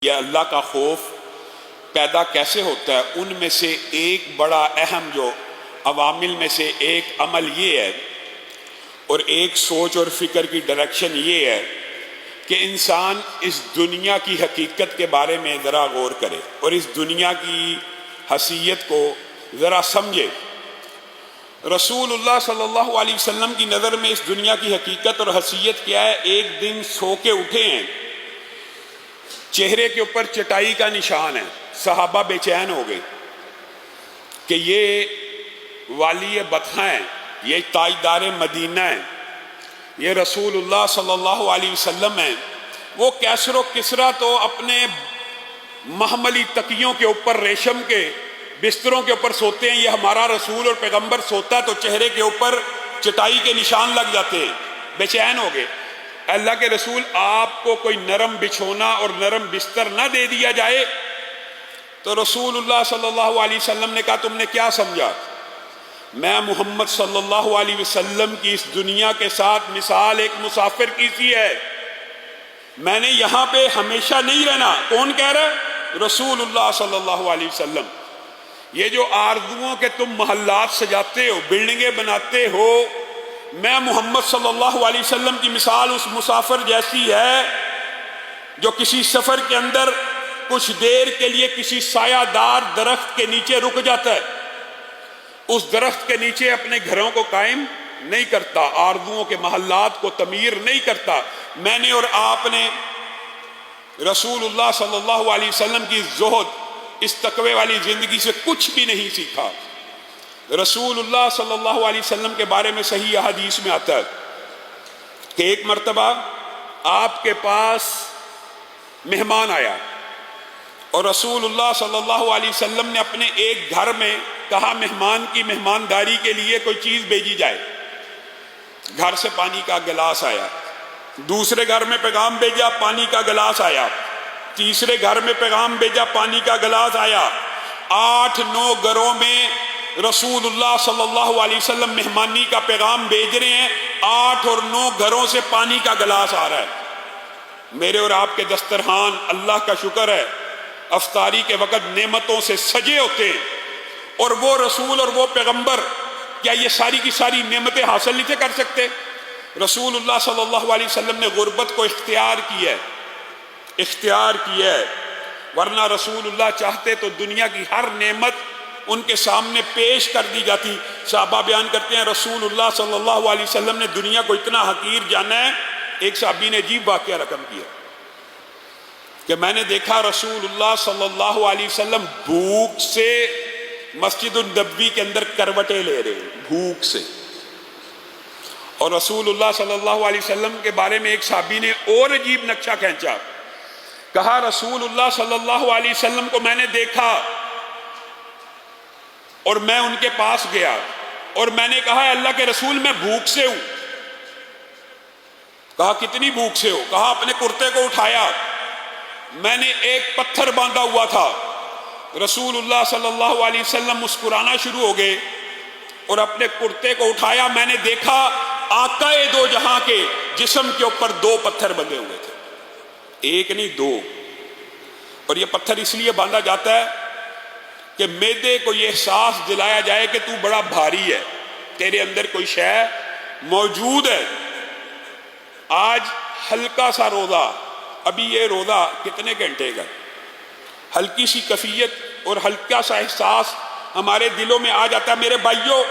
یہ اللہ کا خوف پیدا کیسے ہوتا ہے؟ ان میں سے ایک بڑا اہم جو عوامل میں سے ایک عمل یہ ہے، اور ایک سوچ اور فکر کی ڈائریکشن یہ ہے کہ انسان اس دنیا کی حقیقت کے بارے میں ذرا غور کرے اور اس دنیا کی حیثیت کو ذرا سمجھے۔ رسول اللہ صلی اللہ علیہ وسلم کی نظر میں اس دنیا کی حقیقت اور حیثیت کیا ہے؟ ایک دن سو کے اٹھے ہیں، چہرے کے اوپر چٹائی کا نشان ہے، صحابہ بے چین ہو گئے کہ یہ والی بطحاں ہیں، یہ تاجدار مدینہ ہیں، یہ رسول اللہ صلی اللہ علیہ وسلم ہیں۔ وہ کیسر و کسرا تو اپنے محملی تکیوں کے اوپر ریشم کے بستروں کے اوپر سوتے ہیں، یہ ہمارا رسول اور پیغمبر سوتا تو چہرے کے اوپر چٹائی کے نشان لگ جاتے ہیں، بے چین ہو گئے۔ اللہ کے رسول، آپ کو کوئی نرم بچھونا اور نرم بستر نہ دے دیا جائے؟ تو رسول اللہ صلی اللہ علیہ وسلم نے کہا، تم نے کیا سمجھا؟ میں محمد صلی اللہ علیہ وسلم کی اس دنیا کے ساتھ مثال ایک مسافر کی سی ہے، میں نے یہاں پہ ہمیشہ نہیں رہنا۔ کون کہہ رہا ہے؟ رسول اللہ صلی اللہ علیہ وسلم۔ یہ جو آرزوؤں کے تم محلات سجاتے ہو، بلڈنگیں بناتے ہو، میں محمد صلی اللہ علیہ وسلم کی مثال اس مسافر جیسی ہے جو کسی سفر کے اندر کچھ دیر کے لیے کسی سایہ دار درخت کے نیچے رک جاتا ہے، اس درخت کے نیچے اپنے گھروں کو قائم نہیں کرتا، آرزوؤں کے محلات کو تعمیر نہیں کرتا۔ میں نے اور آپ نے رسول اللہ صلی اللہ علیہ وسلم کی زہد، اس تقوی والی زندگی سے کچھ بھی نہیں سیکھا۔ رسول اللہ صلی اللہ علیہ وسلم کے بارے میں صحیح حدیث میں آتا ہے کہ ایک مرتبہ آپ کے پاس مہمان آیا اور رسول اللہ صلی اللہ علیہ وسلم نے اپنے ایک گھر میں کہا مہمان کی مہمانداری کے لیے کوئی چیز بھیجی جائے۔ گھر سے پانی کا گلاس آیا، دوسرے گھر میں پیغام بھیجا، پانی کا گلاس آیا، تیسرے گھر میں پیغام بھیجا، پانی کا گلاس آیا۔ 8-9 گھروں میں رسول اللہ صلی اللہ علیہ وسلم مہمانی کا پیغام بھیج رہے ہیں، 8 اور 9 گھروں سے پانی کا گلاس آ رہا ہے۔ میرے اور آپ کے دسترخوان اللہ کا شکر ہے افطاری کے وقت نعمتوں سے سجے ہوتے ہیں، اور وہ رسول اور وہ پیغمبر کیا یہ ساری کی ساری نعمتیں حاصل نہیں تھے کر سکتے؟ رسول اللہ صلی اللہ علیہ وسلم نے غربت کو اختیار کیا ہے، ورنہ رسول اللہ چاہتے تو دنیا کی ہر نعمت ان کے سامنے پیش کر دی جاتی۔ صحابہ بیان کرتے ہیں رسول اللہ صلی اللہ علیہ وسلم نے دنیا کو اتنا حقیر جانا ہے، ایک صحابی نے عجیب واقعہ رقم کیا کہ میں نے دیکھا رسول اللہ صلی اللہ علیہ وسلم بھوک سے مسجد النبوی کے اندر کروٹیں لے رہے ہیں، بھوک سے۔ اور رسول اللہ صلی اللہ علیہ وسلم کے بارے میں ایک صحابی نے اور عجیب نقشہ کھینچا، کہا رسول اللہ صلی اللہ علیہ وسلم کو میں نے دیکھا اور میں ان کے پاس گیا اور میں نے کہا اللہ کے رسول میں بھوک سے ہوں۔ کہا کتنی بھوک سے ہو؟ کہا اپنے کرتے کو اٹھایا، میں نے ایک پتھر باندھا ہوا تھا۔ رسول اللہ صلی اللہ علیہ وسلم مسکرانا شروع ہو گئے اور اپنے کرتے کو اٹھایا، میں نے دیکھا آقا دو جہاں کے جسم کے اوپر 2 پتھر بندھے ہوئے تھے، ایک نہیں 2۔ اور یہ پتھر اس لیے باندھا جاتا ہے کہ معدے کو یہ احساس دلایا جائے کہ تو بڑا بھاری ہے، تیرے اندر کوئی شے موجود ہے۔ آج ہلکا سا روزہ، ابھی یہ روزہ کتنے گھنٹے کا، ہلکی سی کیفیت اور ہلکا سا احساس ہمارے دلوں میں آ جاتا ہے۔ میرے بھائیوں،